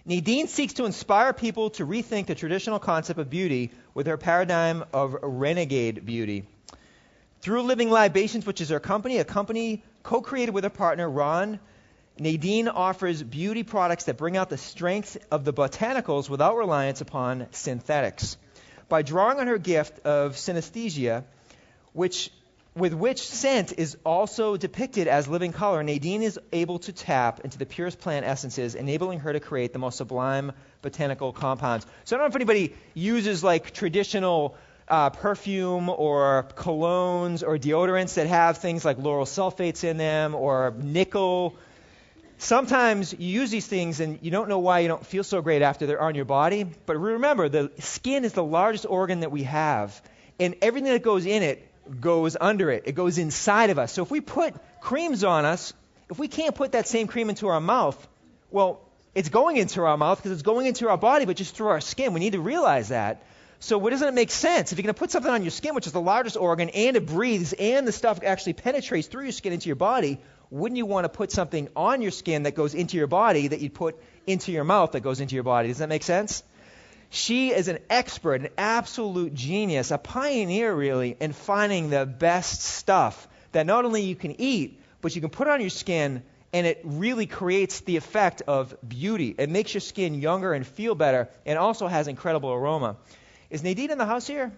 Nadine seeks to inspire people to rethink the traditional concept of beauty with her paradigm of renegade beauty. Through Living Libations, which is her company, a company co-created with her partner, Ron, Nadine offers beauty products that bring out the strength of the botanicals without reliance upon synthetics. By drawing on her gift of synesthesia, with which scent is also depicted as living color, Nadine is able to tap into the purest plant essences, enabling her to create the most sublime botanical compounds. So I don't know if anybody uses like traditional perfume or colognes or deodorants that have things like lauryl sulfates in them or nickel. Sometimes you use these things and you don't know why you don't feel so great after they're on your body. But remember, the skin is the largest organ that we have, and everything that goes in it goes under it. It goes inside of us. So if we put creams on us, if we can't put that same cream into our mouth, well, it's going into our mouth because it's going into our body, but just through our skin. We need to realize that. So doesn't it make sense? If you're going to put something on your skin, which is the largest organ, and it breathes, and the stuff actually penetrates through your skin into your body, wouldn't you want to put something on your skin that goes into your body that you'd put into your mouth that goes into your body? Does that make sense? She is an expert, an absolute genius, a pioneer really, in finding the best stuff that not only you can eat, but you can put on your skin, and it really creates the effect of beauty. It makes your skin younger and feel better, and also has incredible aroma. Is Nadine in the house here?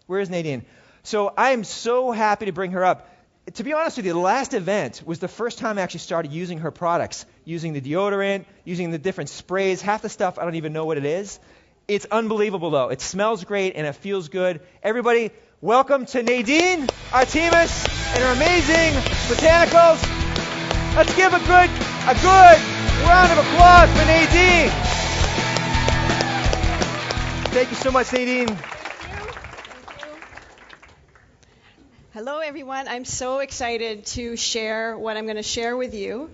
Where is Nadine? So I am so happy to bring her up. To be honest with you, the last event was the first time I actually started using her products, using the deodorant, using the different sprays. Half the stuff, I don't even know what it is. It's unbelievable, though. It smells great, and it feels good. Everybody, welcome to Nadine Artemis and her amazing botanicals. Let's give a good round of applause for Nadine. Thank you so much, Nadine. Hello, everyone. I'm so excited to share what I'm going to share with you.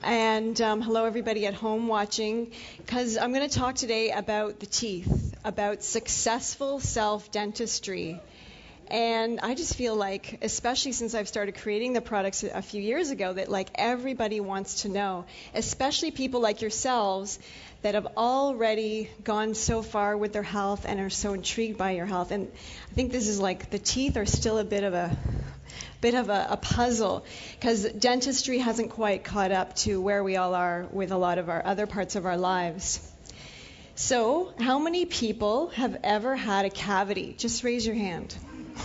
And hello, everybody at home watching, because I'm going to talk today about the teeth, about successful self-dentistry. And I just feel like, especially since I've started creating the products a few years ago, that like everybody wants to know, especially people like yourselves that have already gone so far with their health and are so intrigued by your health. And I think this is like the teeth are still a bit of a puzzle, because dentistry hasn't quite caught up to where we all are with a lot of our other parts of our lives. So, how many people have ever had a cavity? Just raise your hand.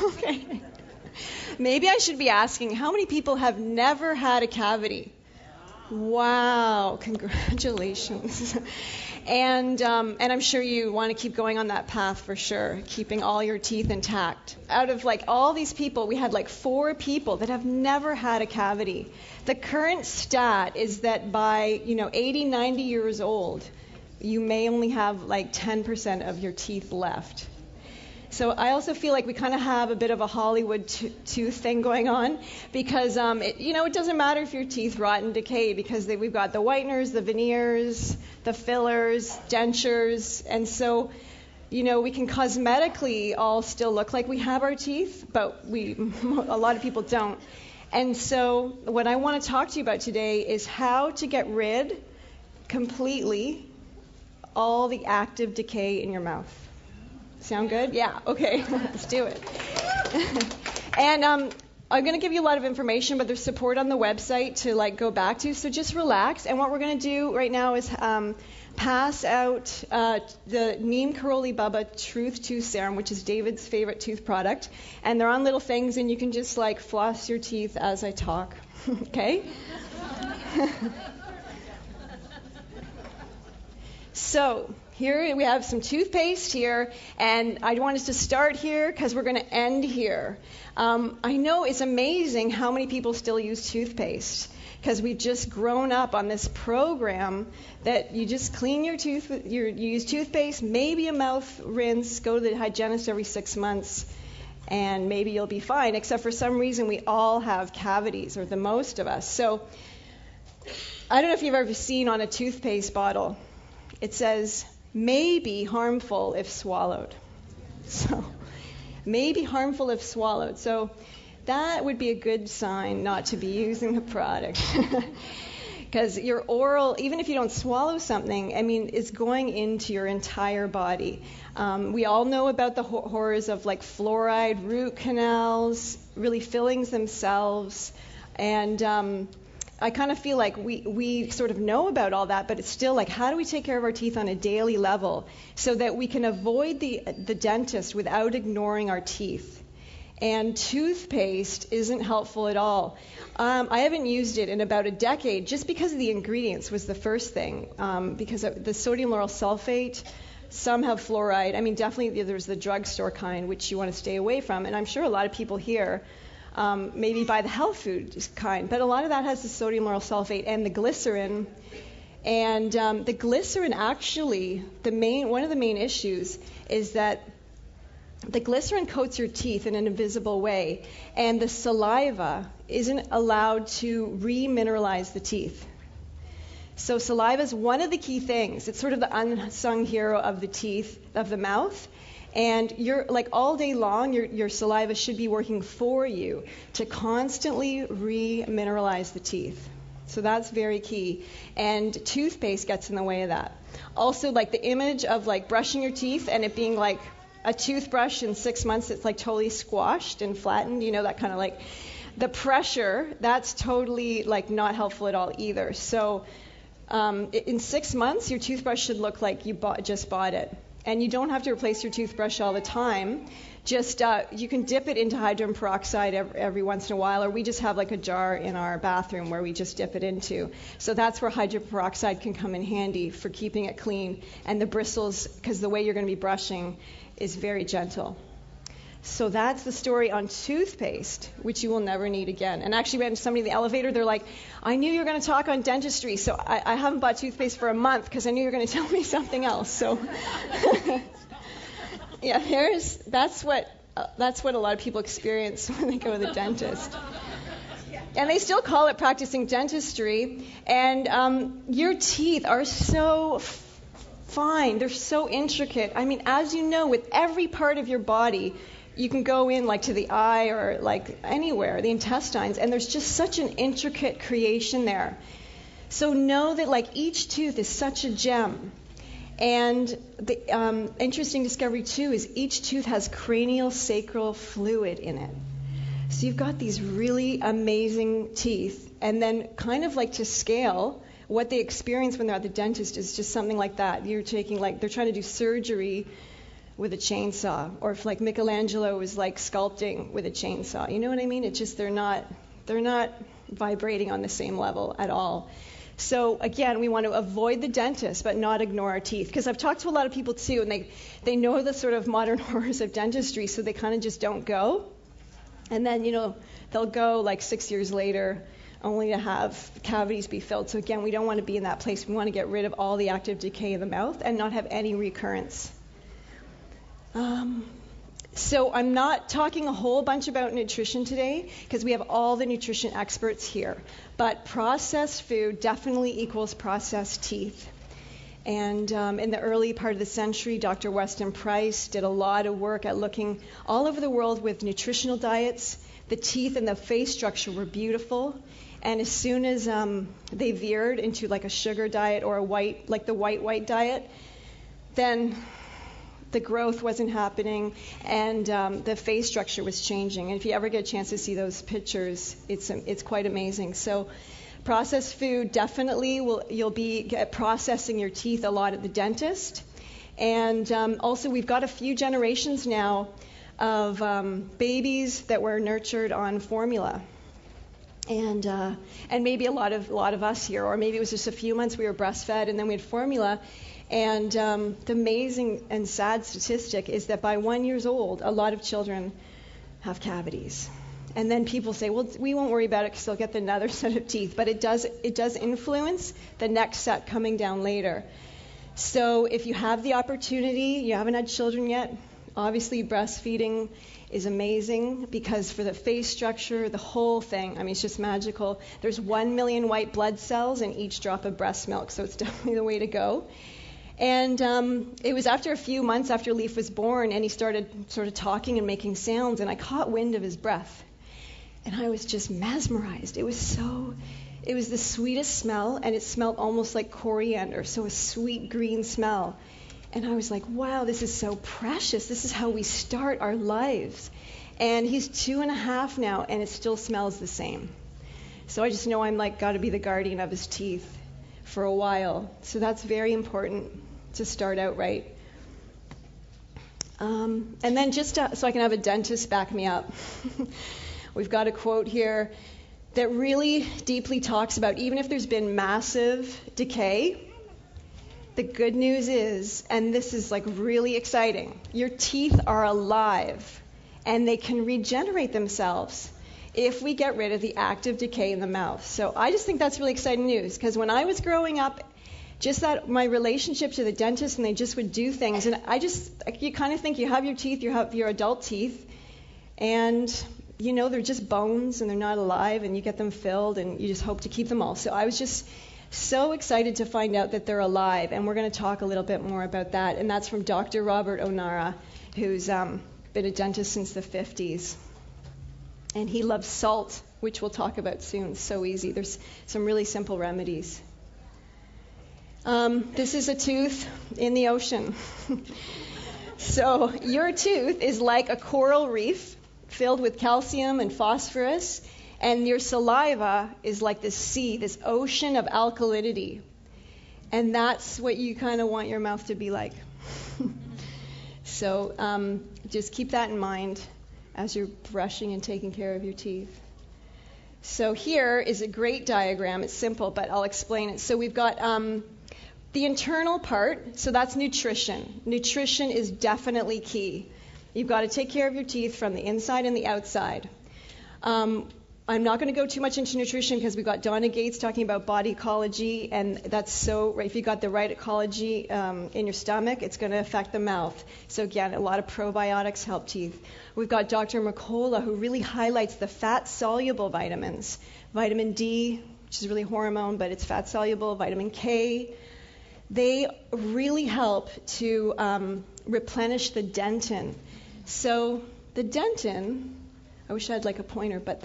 Okay. Maybe I should be asking, how many people have never had a cavity? Wow, congratulations. And I'm sure you want to keep going on that path for sure, keeping all your teeth intact. Out of like all these people, we had like 4 people that have never had a cavity. The current stat is that by 80, 90 years old, you may only have like 10% of your teeth left. So I also feel like we kind of have a bit of a Hollywood tooth thing going on, because it doesn't matter if your teeth rot and decay, because we've got the whiteners, the veneers, the fillers, dentures, and so we can cosmetically all still look like we have our teeth, but a lot of people don't. And so what I want to talk to you about today is how to get rid completely all the active decay in your mouth. Sound good? Yeah, okay, let's do it. And I'm going to give you a lot of information, but there's support on the website to go back to, so just relax. And what we're going to do right now is pass out the Neem Karoli Baba Truth Tooth Serum, which is David's favorite tooth product. And they're on little things, and you can just floss your teeth as I talk, okay? So here we have some toothpaste here, and I want us to start here because we're going to end here. I know it's amazing how many people still use toothpaste, because we've just grown up on this program that you just clean your tooth, you use toothpaste, maybe a mouth rinse, go to the hygienist every 6 months, and maybe you'll be fine, except for some reason we all have cavities, or the most of us. So I don't know if you've ever seen on a toothpaste bottle, it says, may be harmful if swallowed. So, may be harmful if swallowed. So, that would be a good sign not to be using the product. Because your oral, even if you don't swallow something, I mean, it's going into your entire body. We all know about the horrors of like fluoride, root canals, really fillings themselves. And I kind of feel like we sort of know about all that, but it's still like, how do we take care of our teeth on a daily level so that we can avoid the dentist without ignoring our teeth? And toothpaste isn't helpful at all. I haven't used it in about a decade just because of the ingredients was the first thing. Because of the sodium lauryl sulfate, some have fluoride. I mean, definitely there's the drugstore kind, which you want to stay away from. And I'm sure a lot of people here maybe buy the health food kind. But a lot of that has the sodium lauryl sulfate and the glycerin. And the glycerin actually, one of the main issues is that the glycerin coats your teeth in an invisible way, and the saliva isn't allowed to remineralize the teeth. So saliva is one of the key things. It's sort of the unsung hero of the teeth, of the mouth. And you're like all day long, your saliva should be working for you to constantly remineralize the teeth. So that's very key. And toothpaste gets in the way of that. Also, like the image of like brushing your teeth and it being like a toothbrush in 6 months, it's like totally squashed and flattened, that kind of like the pressure, that's totally like not helpful at all either. So in 6 months, your toothbrush should look like you just bought it. And you don't have to replace your toothbrush all the time. Just you can dip it into hydrogen peroxide every once in a while, or we just have like a jar in our bathroom where we just dip it into. So that's where hydrogen peroxide can come in handy for keeping it clean. And the bristles, because the way you're going to be brushing is very gentle. So that's the story on toothpaste, which you will never need again. And actually, when somebody in the elevator, they're like, I knew you were going to talk on dentistry, so I haven't bought toothpaste for a month because I knew you were going to tell me something else. So, yeah, that's what a lot of people experience when they go to the dentist. And they still call it practicing dentistry. And your teeth are so fine. They're so intricate. I mean, as you know, with every part of your body, you can go in like to the eye or like anywhere, the intestines, and there's just such an intricate creation there. So know that like each tooth is such a gem. And the interesting discovery too is each tooth has cranial sacral fluid in it. So you've got these really amazing teeth, and then kind of like to scale, what they experience when they're at the dentist is just something like that. You're taking they're trying to do surgery with a chainsaw, or if like Michelangelo was like sculpting with a chainsaw. You know what I mean? It's just they're not vibrating on the same level at all. So again, we want to avoid the dentist, but not ignore our teeth. Because I've talked to a lot of people too, and they know the sort of modern horrors of dentistry, so they kind of just don't go. And then they'll go like 6 years later, only to have cavities be filled. So again, we don't want to be in that place. We want to get rid of all the active decay in the mouth and not have any recurrence. So I'm not talking a whole bunch about nutrition today because we have all the nutrition experts here. But processed food definitely equals processed teeth. And in the early part of the century, Dr. Weston Price did a lot of work at looking all over the world with nutritional diets. The teeth and the face structure were beautiful. And as soon as they veered into like a sugar diet or the white diet, then the growth wasn't happening, and the face structure was changing. And if you ever get a chance to see those pictures, it's quite amazing. So processed food definitely you'll be processing your teeth a lot at the dentist. And also we've got a few generations now of babies that were nurtured on formula. And maybe a lot of us here, or maybe it was just a few months we were breastfed and then we had formula. And the amazing and sad statistic is that by 1 year old, a lot of children have cavities. And then people say, well, we won't worry about it because they'll get another set of teeth. But it does influence the next set coming down later. So if you have the opportunity, you haven't had children yet, obviously breastfeeding is amazing because for the face structure, the whole thing, it's just magical. There's 1 million white blood cells in each drop of breast milk, so it's definitely the way to go. And it was after a few months after Leaf was born, and he started sort of talking and making sounds, and I caught wind of his breath. And I was just mesmerized. It was so It was the sweetest smell, and it smelled almost like coriander, so a sweet green smell. And I was like, wow, this is so precious. This is how we start our lives. And he's 2.5 now, and it still smells the same. So I just know I'm like got to be the guardian of his teeth for a while. So that's very important to start out right. And then just so I can have a dentist back me up, we've got a quote here that really deeply talks about even if there's been massive decay, the good news is, and this is like really exciting, your teeth are alive and they can regenerate themselves if we get rid of the active decay in the mouth. So I just think that's really exciting news, because when I was growing up, just that my relationship to the dentist, and they just would do things, and you kind of think you have your teeth, you have your adult teeth, and you know they're just bones and they're not alive, and you get them filled and you just hope to keep them all. So I was just so excited to find out that they're alive, and we're going to talk a little bit more about that, and that's from Dr. Robert Onara, who's been a dentist since the 50s. And he loves salt, which we'll talk about soon. It's so easy. There's some really simple remedies. This is a tooth in the ocean. So your tooth is like a coral reef filled with calcium and phosphorus, and your saliva is like this sea, this ocean of alkalinity. And that's what you kind of want your mouth to be like. So just keep that in mind as you're brushing and taking care of your teeth. So here is a great diagram. It's simple, but I'll explain it. So we've got the internal part, so that's nutrition. Nutrition is definitely key. You've got to take care of your teeth from the inside and the outside. I'm not going to go too much into nutrition because we've got Donna Gates talking about body ecology, and that's so right. If you've got the right ecology in your stomach, it's going to affect the mouth. So again, a lot of probiotics help teeth. We've got Dr. Mercola, who really highlights the fat-soluble vitamins. Vitamin D, which is really hormone, but it's fat-soluble. Vitamin K. They really help to replenish the dentin. So the dentin, I wish I had like a pointer, but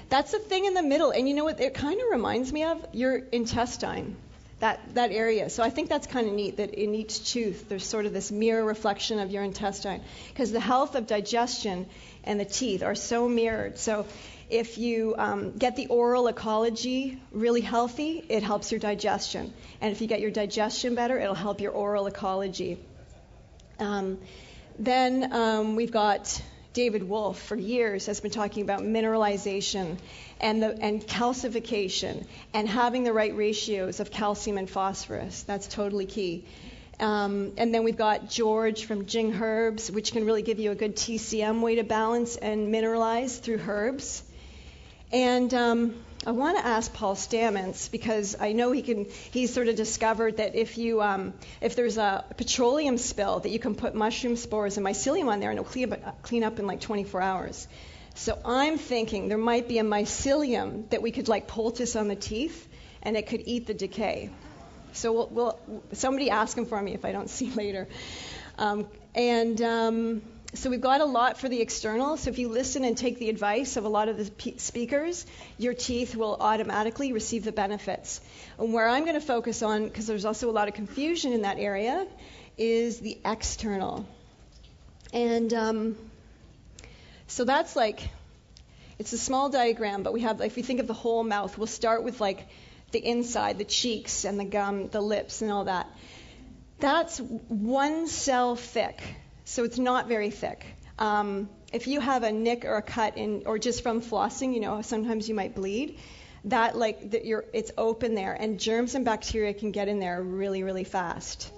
that's the thing in the middle. And you know what? It kind of reminds me of your intestine, that area. So I think that's kind of neat that in each tooth there's sort of this mirror reflection of your intestine, because the health of digestion and the teeth are so mirrored. So if you get the oral ecology really healthy, it helps your digestion. And if you get your digestion better, it'll help your oral ecology. Then we've got David Wolfe, for years, has been talking about mineralization and calcification and having the right ratios of calcium and phosphorus. That's totally key. And then we've got George from Jing Herbs, which can really give you a good TCM way to balance and mineralize through herbs. And I want to ask Paul Stamets, because I know he's sort of discovered that if there's a petroleum spill, that you can put mushroom spores and mycelium on there and it'll clean up in like 24 hours. So I'm thinking there might be a mycelium that we could like poultice on the teeth and it could eat the decay. So we'll somebody ask him for me if I don't see later. So we've got a lot for the external. So if you listen and take the advice of a lot of the speakers, your teeth will automatically receive the benefits. And where I'm going to focus on, because there's also a lot of confusion in that area, is the external. And so that's like, it's a small diagram, but we have, if you think of the whole mouth, we'll start with like the inside, the cheeks and the gum, the lips and all that. That's one cell thick. So it's not very thick. If you have a nick or a cut or just from flossing, sometimes you might bleed. It's open there, and germs and bacteria can get in there really, really fast.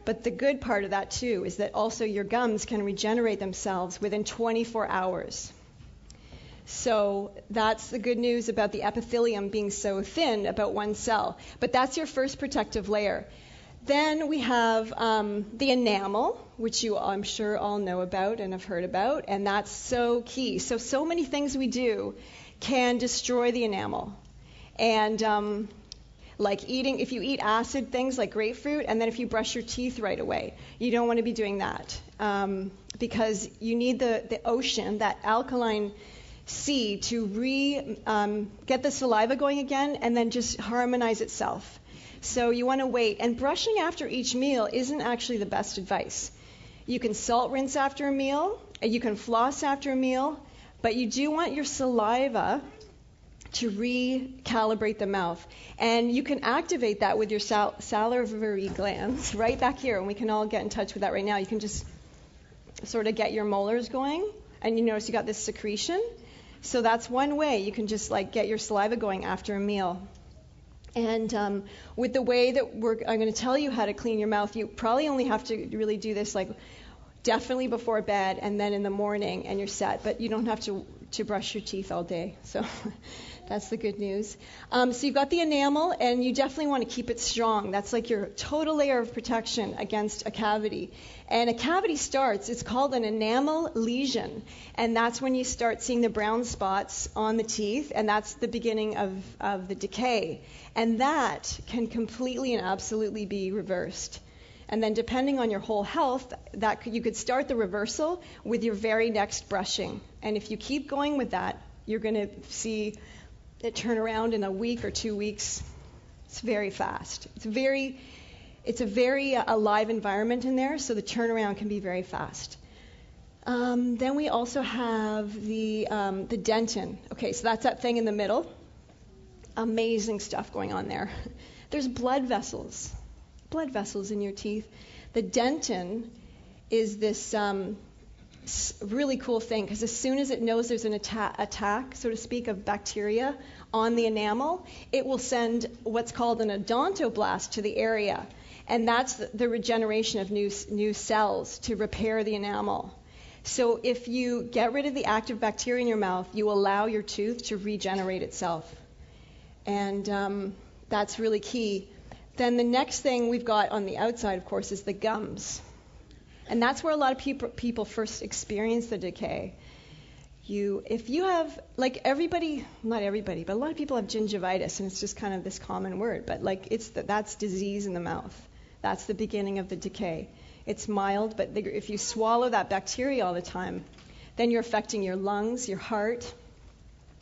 But the good part of that too is that also your gums can regenerate themselves within 24 hours. So that's the good news about the epithelium being so thin, about one cell. But that's your first protective layer. Then we have the enamel, which you, I'm sure, all know about and have heard about, and that's so key. So many things we do can destroy the enamel. And like eating, if you eat acid things like grapefruit, and then if you brush your teeth right away, you don't want to be doing that, because you need the ocean, that alkaline C, to get the saliva going again and then just harmonize itself. So you want to wait. And brushing after each meal isn't actually the best advice. You can salt rinse after a meal, you can floss after a meal, but you do want your saliva to recalibrate the mouth. And you can activate that with your salivary glands right back here, and we can all get in touch with that right now. You can just sort of get your molars going, and you notice you got this secretion. So that's one way you can just like get your saliva going after a meal. And with the way that I'm going to tell you how to clean your mouth, you probably only have to really do this like definitely before bed and then in the morning, and you're set. But you don't have to brush your teeth all day. So that's the good news. So you've got the enamel, and you definitely want to keep it strong. That's like your total layer of protection against a cavity. And a cavity starts, it's called an enamel lesion. And that's when you start seeing the brown spots on the teeth, and that's the beginning of the decay. And that can completely and absolutely be reversed. And then depending on your whole health, you could start the reversal with your very next brushing. And if you keep going with that, you're going to see it turn around in a week or 2 weeks. It's very fast. It's a very alive environment in there, so the turnaround can be very fast. Then we also have the dentin. Okay, so that's that thing in the middle. Amazing stuff going on there. There's blood vessels in your teeth. The dentin is this really cool thing, because as soon as it knows there's an attack, so to speak, of bacteria on the enamel, it will send what's called an odontoblast to the area. And that's the regeneration of new cells to repair the enamel. So if you get rid of the active bacteria in your mouth, you allow your tooth to regenerate itself. And that's really key. Then the next thing we've got on the outside, of course, is the gums. And that's where a lot of people first experience the decay. If you have, like everybody, not everybody, but a lot of people have gingivitis, and it's just kind of this common word, but like that's disease in the mouth. That's the beginning of the decay. It's mild, but if you swallow that bacteria all the time, then you're affecting your lungs, your heart,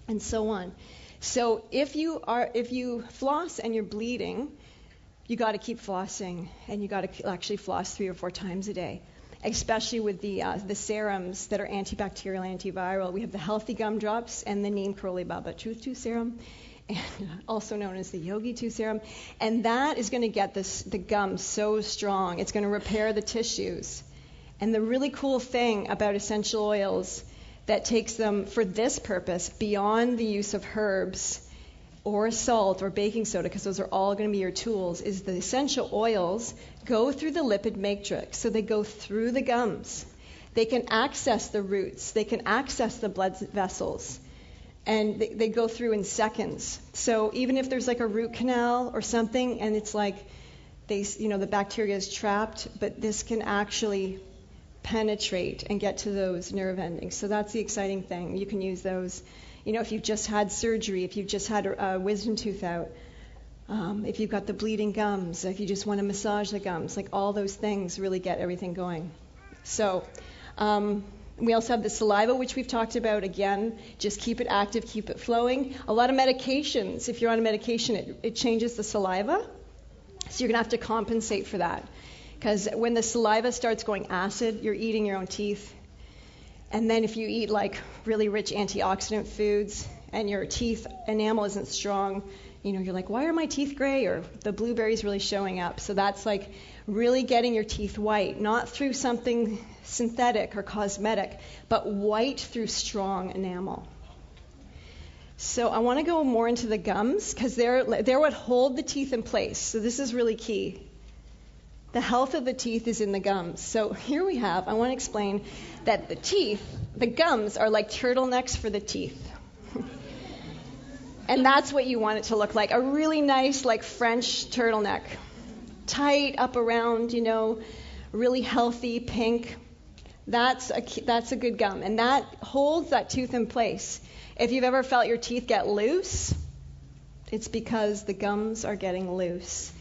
and so on. So if you floss and you're bleeding, you got to keep flossing, and you got to actually floss 3 or 4 times a day, especially with the serums that are antibacterial, antiviral. We have the healthy gum drops and the Neem Karoli Baba Truth 2 serum, and also known as the Yogi 2 serum. And that is going to get the gum so strong. It's going to repair the tissues. And the really cool thing about essential oils that takes them for this purpose beyond the use of herbs or salt or baking soda, because those are all going to be your tools, is the essential oils go through the lipid matrix. So they go through the gums. They can access the roots. They can access the blood vessels. And they go through in seconds. So even if there's like a root canal or something, and it's like the bacteria is trapped, but this can actually penetrate and get to those nerve endings. So that's the exciting thing. You can use those. If you've just had surgery, if you've just had a wisdom tooth out, if you've got the bleeding gums, if you just want to massage the gums, like all those things really get everything going. So we also have the saliva, which we've talked about. Again, just keep it active, keep it flowing. A lot of medications, if you're on a medication, it changes the saliva. So you're going to have to compensate for that. Because when the saliva starts going acid, you're eating your own teeth. And then if you eat like really rich antioxidant foods and your teeth enamel isn't strong, you're like, why are my teeth gray? Or the blueberry's really showing up. So that's like really getting your teeth white, not through something synthetic or cosmetic, but white through strong enamel. So I want to go more into the gums, because they're what hold the teeth in place. So this is really key. The health of the teeth is in the gums. So here I want to explain that the gums are like turtlenecks for the teeth. And that's what you want it to look like, a really nice like French turtleneck. Tight up around, really healthy, pink. That's a good gum. And that holds that tooth in place. If you've ever felt your teeth get loose, it's because the gums are getting loose.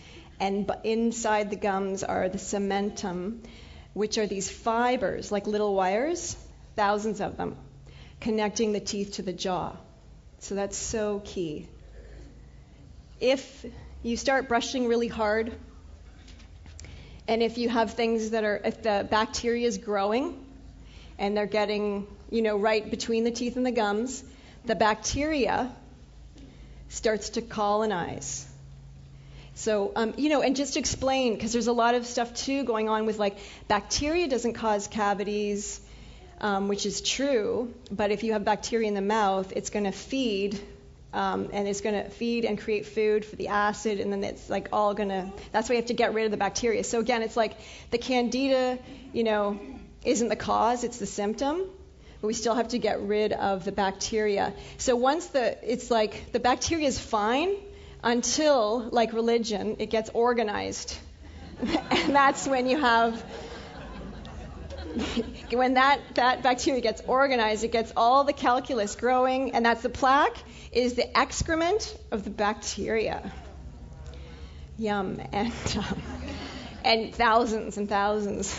And inside the gums are the cementum, which are these fibers, like little wires, thousands of them. connecting the teeth to the jaw. So that's so key. If you start brushing really hard, and if you have things if the bacteria is growing and they're getting, right between the teeth and the gums, the bacteria starts to colonize. So, and just to explain, because there's a lot of stuff too going on with bacteria doesn't cause cavities, which is true, but if you have bacteria in the mouth, it's going to feed, and it's going to feed and create food for the acid, and then it's that's why you have to get rid of the bacteria. So again, it's like the candida, isn't the cause, it's the symptom, but we still have to get rid of the bacteria. So once the bacteria is fine until, like religion, it gets organized. And that's when you have, when that bacteria gets organized, it gets all the calculus growing, and that's the plaque is the excrement of the bacteria. Yum. And thousands and thousands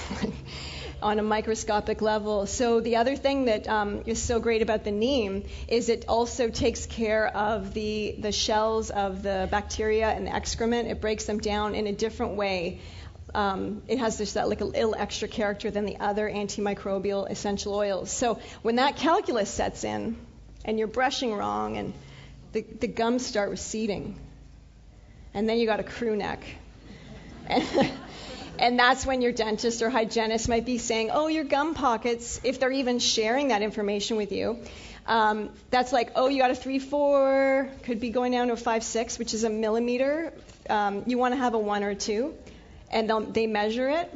on a microscopic level. So the other thing that is so great about the neem is it also takes care of the shells of the bacteria and the excrement. It breaks them down in a different way. It has that like a little extra character than the other antimicrobial essential oils. So when that calculus sets in and you're brushing wrong and the gums start receding, and then you got a crew neck. And that's when your dentist or hygienist might be saying, oh, your gum pockets, if they're even sharing that information with you, that's like, oh, you got a 3-4, could be going down to a 5-6, which is a millimeter. You want to have a 1 or 2, and they measure it.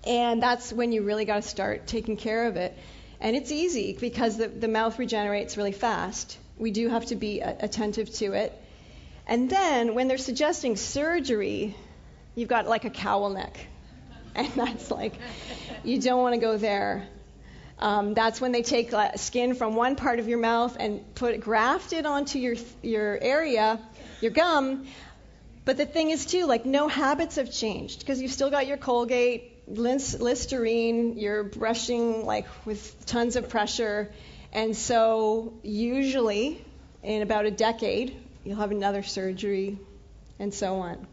And that's when you really got to start taking care of it. And it's easy because the mouth regenerates really fast. We do have to be attentive to it. And then when they're suggesting surgery, you've got like a cowl neck. And that's like, you don't want to go there. That's when they take skin from one part of your mouth and graft it onto your area, your gum. But the thing is too, no habits have changed because you've still got your Colgate, Listerine, you're brushing with tons of pressure. And so usually in about a decade, you'll have another surgery and so on.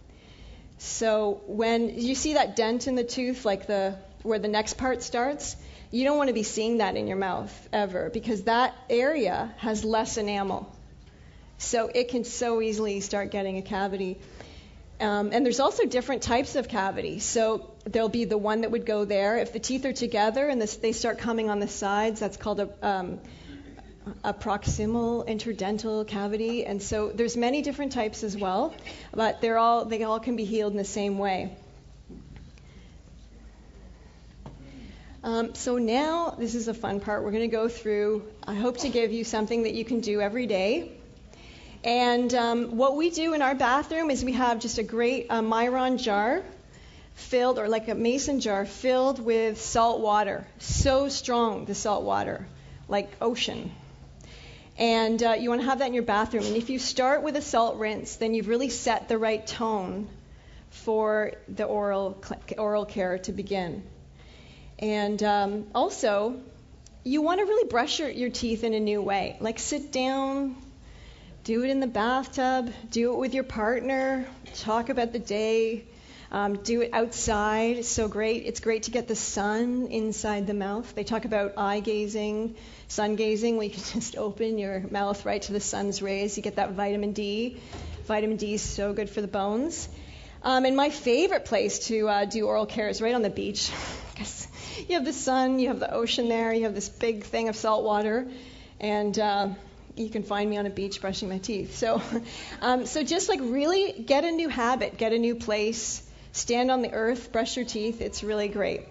So when you see that dent in the tooth, where the next part starts, you don't want to be seeing that in your mouth ever because that area has less enamel. So it can so easily start getting a cavity. And there's also different types of cavity. So there'll be the one that would go there. If the teeth are together and they start coming on the sides, that's called a proximal interdental cavity. And so there's many different types as well, but they all can be healed in the same way. So now this is a fun part. We're going to go through. I hope to give you something that you can do every day. And what we do in our bathroom is we have just a great Myron jar filled, or like a mason jar filled with salt water. So strong, the salt water, like ocean. And you want to have that in your bathroom. And if you start with a salt rinse, then you've really set the right tone for the oral care to begin. And also, you want to really brush your teeth in a new way. Like sit down, do it in the bathtub, do it with your partner, talk about the day, do it outside. It's so great. It's great to get the sun inside the mouth. They talk about eye gazing, sun gazing, where you can just open your mouth right to the sun's rays. You get that vitamin D. Vitamin D is so good for the bones. And my favorite place to do oral care is right on the beach. Because you have the sun, you have the ocean there, you have this big thing of salt water, and you can find me on a beach brushing my teeth. So just really get a new habit, get a new place, stand on the earth, brush your teeth. It's really great.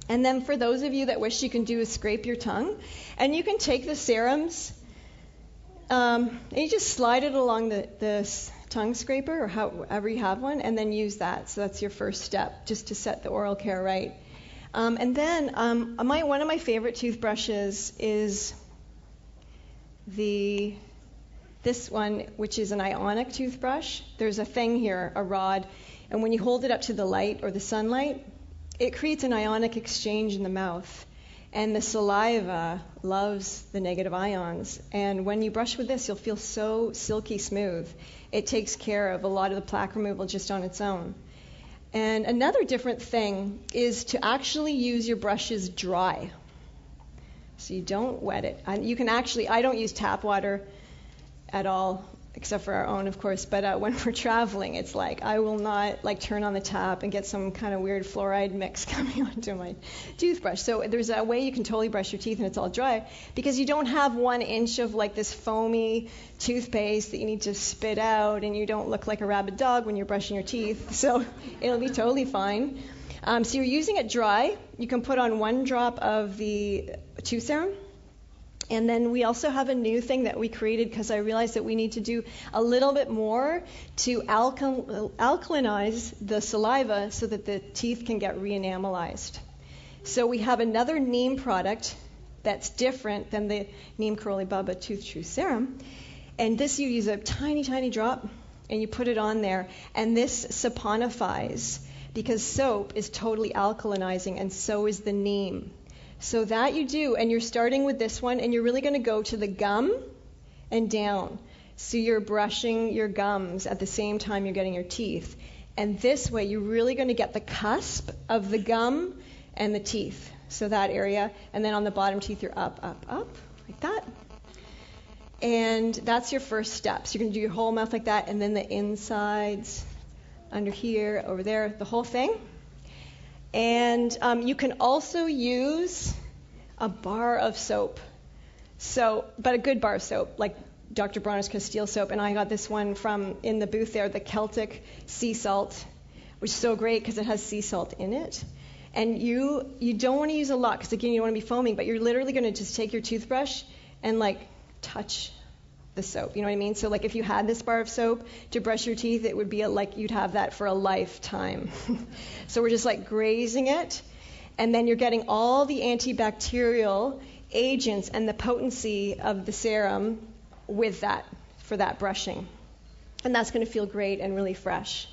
And then for those of you that wish, you can do is scrape your tongue, and you can take the serums and you just slide it along the tongue scraper or however you have one, and then use that. So that's your first step, just to set the oral care right. And then one of my favorite toothbrushes is this one, which is an ionic toothbrush. There's a thing here, a rod, and when you hold it up to the light or the sunlight, it creates an ionic exchange in the mouth. And the saliva loves the negative ions. And when you brush with this, you'll feel so silky smooth. It takes care of a lot of the plaque removal just on its own. And another different thing is to actually use your brushes dry. So you don't wet it. You can actually, I don't use tap water at all, except for our own, of course. But when we're traveling, it's like I will not turn on the tap and get some kind of weird fluoride mix coming onto my toothbrush. So there's a way you can totally brush your teeth and it's all dry, because you don't have 1 inch of this foamy toothpaste that you need to spit out, and you don't look like a rabid dog when you're brushing your teeth. So it'll be totally fine. So you're using it dry. You can put on 1 drop of the tooth serum. And then we also have a new thing that we created because I realized that we need to do a little bit more to alkalinize the saliva so that the teeth can get re-enamelized. So we have another neem product that's different than the Neem Karoli Baba Tooth True Serum. And this, you use a tiny, tiny drop and you put it on there. And this saponifies, because soap is totally alkalinizing, and so is the neem. So that you do, and you're starting with this one, and you're really going to go to the gum and down. So you're brushing your gums at the same time you're getting your teeth. And this way, you're really going to get the cusp of the gum and the teeth. So that area, and then on the bottom teeth, you're up, up, up, like that. And that's your first step. So you're going to do your whole mouth like that, and then the insides, under here, over there, the whole thing. And you can also use a bar of soap. But a good bar of soap, like Dr. Bronner's Castile soap. And I got this one from, in the booth there, the Celtic sea salt, which is so great because it has sea salt in it. And you don't want to use a lot because, again, you don't want to be foaming, but you're literally going to just take your toothbrush and, touch the soap. You know what I mean? So, if you had this bar of soap to brush your teeth, it would be like you'd have that for a lifetime. So we're just, grazing it. And then you're getting all the antibacterial agents and the potency of the serum with that, for that brushing. And that's going to feel great and really fresh.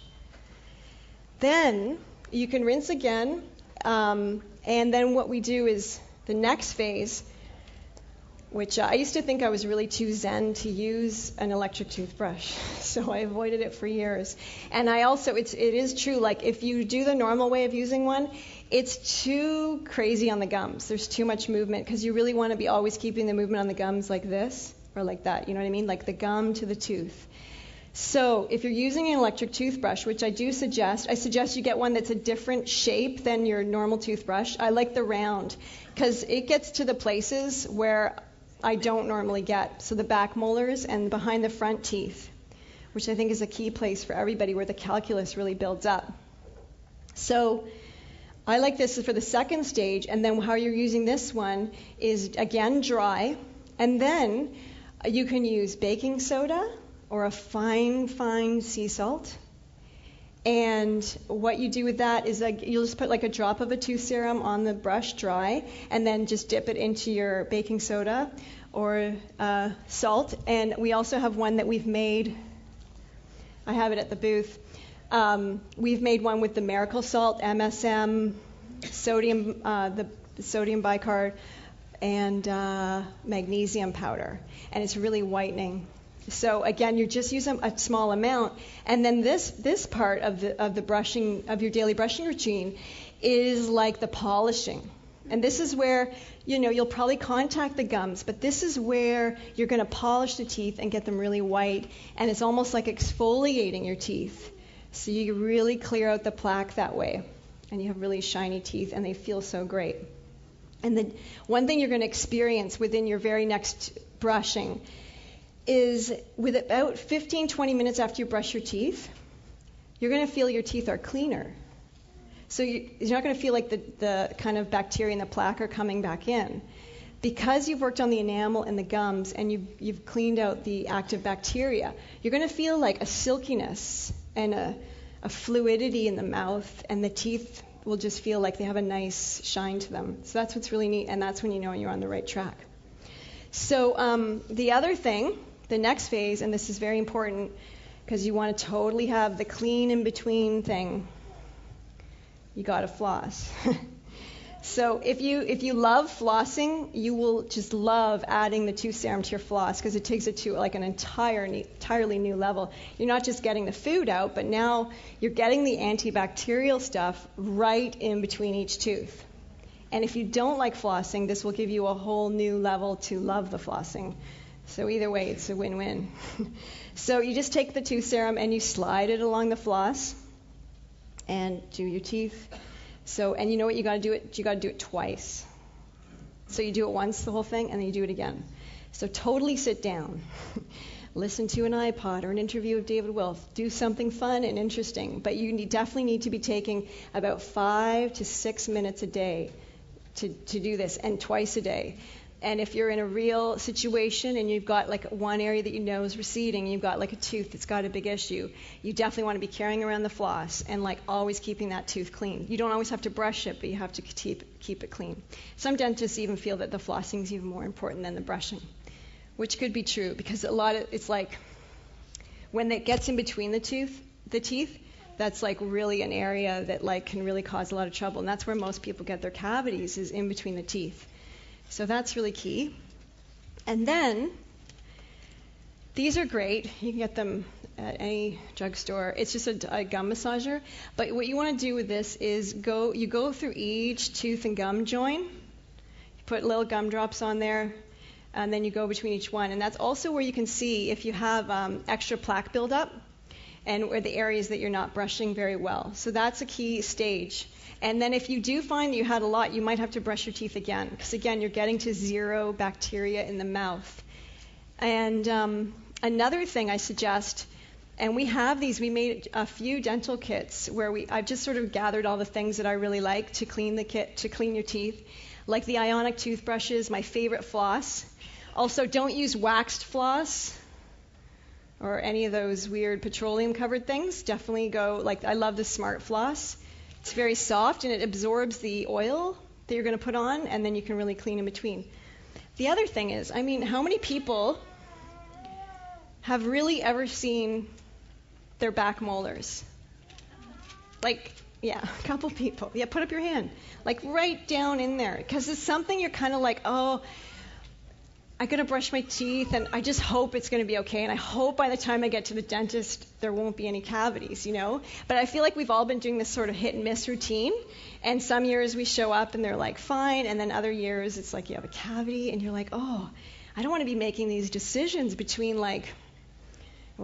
Then you can rinse again. And then what we do is the next phase, which I used to think I was really too zen to use an electric toothbrush, so I avoided it for years. And I also, it is true, if you do the normal way of using one, it's too crazy on the gums. There's too much movement, because you really want to be always keeping the movement on the gums like this, or like that, you know what I mean? Like the gum to the tooth. So if you're using an electric toothbrush, which I suggest you get one that's a different shape than your normal toothbrush. I like the round, because it gets to the places where I don't normally get. So the back molars and behind the front teeth, which I think is a key place for everybody where the calculus really builds up. So I like this for the second stage, and then how you're using this one is, again, dry. And then you can use baking soda or a fine, fine sea salt. And what you do with that is you'll just put a drop of a tooth serum on the brush dry, and then just dip it into your baking soda or salt. And we also have one that we've made. I have it at the booth. We've made one with the miracle salt, MSM, sodium, the sodium bicarb, and magnesium powder. And it's really whitening. So again, you're just using a small amount, and then this part of the brushing of your daily brushing routine is like the polishing. And this is where you'll probably contact the gums, but this is where you're going to polish the teeth and get them really white, and it's almost like exfoliating your teeth. So you really clear out the plaque that way, and you have really shiny teeth, and they feel so great. And the one thing you're going to experience within your very next brushing is with about 15-20 minutes after you brush your teeth, you're going to feel your teeth are cleaner. So you're not going to feel like the kind of bacteria and the plaque are coming back in. Because you've worked on the enamel and the gums and you've cleaned out the active bacteria, you're going to feel like a silkiness and a fluidity in the mouth, and the teeth will just feel like they have a nice shine to them. So that's what's really neat, and that's when you know you're on the right track. So the other thing, the next phase, and this is very important because you want to totally have the clean in between thing, you got to floss. So if you love flossing, you will just love adding the tooth serum to your floss because it takes it to like an entirely new level. You're not just getting the food out, but now you're getting the antibacterial stuff right in between each tooth. And if you don't like flossing, this will give you a whole new level to love the flossing. So either way, it's a win-win. So you just take the tooth serum and you slide it along the floss and do your teeth. So, and you know what you got to do it? You got to do it twice. So you do it once, the whole thing, and then you do it again. So totally sit down. Listen to an iPod or an interview of David Wilf. Do something fun and interesting. But you definitely need to be taking about 5 to 6 minutes a day to do this, and twice a day. And if you're in a real situation and you've got like one area that you know is receding, you've got like a tooth that's got a big issue, you definitely want to be carrying around the floss and like always keeping that tooth clean. You don't always have to brush it, but you have to keep it clean. Some dentists even feel that the flossing is even more important than the brushing, which could be true because it's like when it gets in between the teeth, that's like really an area that like can really cause a lot of trouble, and that's where most people get their cavities is in between the teeth. So that's really key. And then, these are great. You can get them at any drugstore. It's just a gum massager. But what you want to do with this is you go through each tooth and gum joint. You put little gum drops on there, and then you go between each one. And that's also where you can see if you have extra plaque buildup and where the areas that you're not brushing very well. So that's a key stage. And then if you do find that you had a lot, you might have to brush your teeth again, because again, you're getting to zero bacteria in the mouth. And another thing I suggest, and we made a few dental kits where I've just sort of gathered all the things that I really like to clean your teeth, like the ionic toothbrushes, my favorite floss. Also, don't use waxed floss or any of those weird petroleum covered things. Definitely I love the Smart Floss. It's very soft and it absorbs the oil that you're going to put on, and then you can really clean in between. The other thing is, how many people have really ever seen their back molars? Like, yeah, a couple people. Yeah, put up your hand. Like right down in there. Because it's something you're kind of like, oh, I'm going to brush my teeth, and I just hope it's going to be okay, and I hope by the time I get to the dentist, there won't be any cavities, But I feel like we've all been doing this sort of hit-and-miss routine, and some years we show up, and they're like, fine, and then other years it's like you have a cavity, and you're like, oh, I don't want to be making these decisions between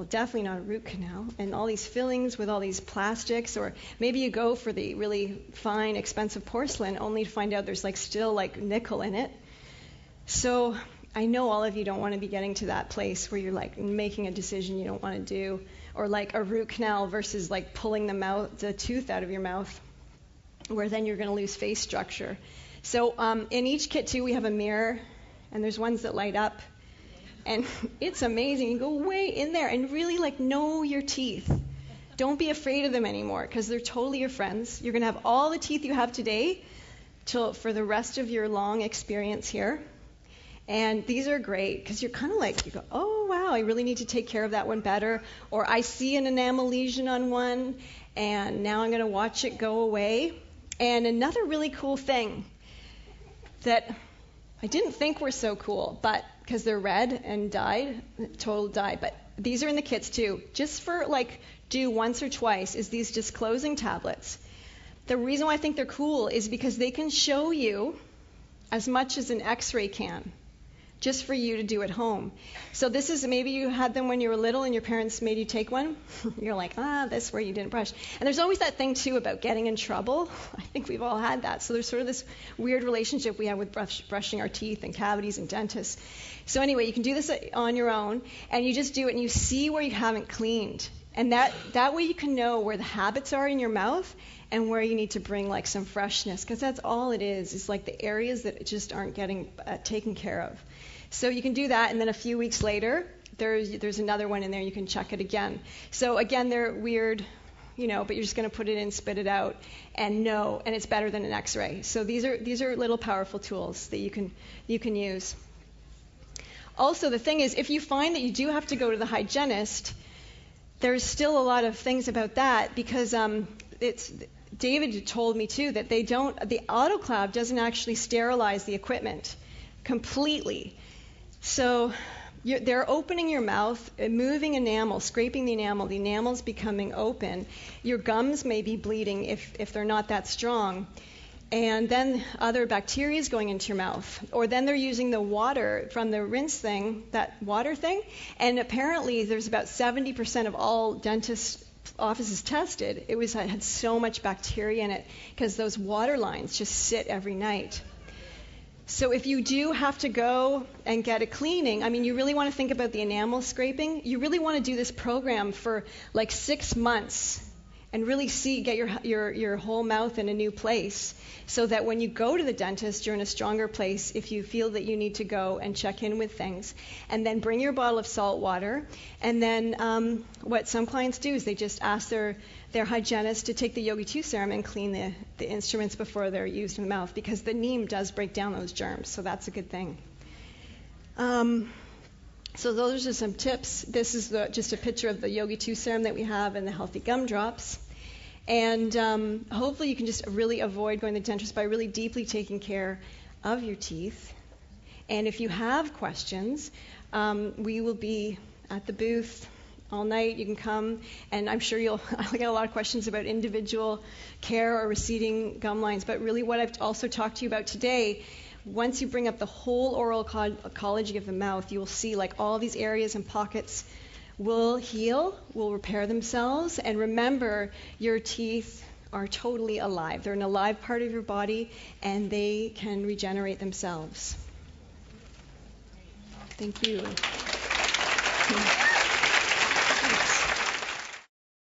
definitely not a root canal, and all these fillings with all these plastics, or maybe you go for the really fine, expensive porcelain, only to find out there's still nickel in it. So I know all of you don't want to be getting to that place where you're making a decision you don't want to do, or a root canal versus pulling the tooth out of your mouth, where then you're going to lose face structure. So in each kit too, we have a mirror, and there's ones that light up, and it's amazing. You go way in there and really know your teeth. Don't be afraid of them anymore, because they're totally your friends. You're going to have all the teeth you have today for the rest of your long experience here. And these are great because you're kind of you go, oh, wow, I really need to take care of that one better. Or I see an enamel lesion on one, and now I'm going to watch it go away. And another really cool thing that I didn't think were so cool, but because they're red and dyed, total dye. But these are in the kits too. Just for do once or twice is these disclosing tablets. The reason why I think they're cool is because they can show you as much as an X-ray can, just for you to do at home. So this is, maybe you had them when you were little and your parents made you take one. You're like, that's where you didn't brush. And there's always that thing too about getting in trouble. I think we've all had that. So there's sort of this weird relationship we have with brushing our teeth and cavities and dentists. So anyway, you can do this on your own, and you just do it and you see where you haven't cleaned. And that way you can know where the habits are in your mouth and where you need to bring some freshness, because that's all it is the areas that just aren't getting taken care of. So you can do that, and then a few weeks later, there's another one in there. You can check it again. So again, they're weird, but you're just going to put it in, spit it out, and it's better than an X-ray. So these are little powerful tools that you can use. Also, the thing is, if you find that you do have to go to the hygienist, there's still a lot of things about that, because David told me too that the autoclave doesn't actually sterilize the equipment completely. So they're opening your mouth, moving enamel, scraping the enamel's becoming open. Your gums may be bleeding if they're not that strong. And then other bacteria is going into your mouth. Or then they're using the water from the rinse thing, that water thing, and apparently there's about 70% of all dentist offices tested, had so much bacteria in it because those water lines just sit every night. So if you do have to go and get a cleaning, I mean, you really want to think about the enamel scraping. You really want to do this program for like 6 months and really get your whole mouth in a new place so that when you go to the dentist, you're in a stronger place if you feel that you need to go and check in with things. And then bring your bottle of salt water. And then what some clients do is they just ask their hygienist to take the Day02 serum and clean the instruments before they're used in the mouth, because the neem does break down those germs, so that's a good thing. So those are some tips. This is just a picture of the Day02 serum that we have and the healthy gumdrops. And hopefully you can just really avoid going to the dentist by really deeply taking care of your teeth. And if you have questions, we will be at the booth all night. You can come, and I'm sure I'll get a lot of questions about individual care or receding gum lines. But really what I've also talked to you about today, once you bring up the whole oral ecology of the mouth, you will see like all these areas and pockets will heal, will repair themselves. And remember, your teeth are totally alive. They're an alive part of your body, and they can regenerate themselves. Thank you.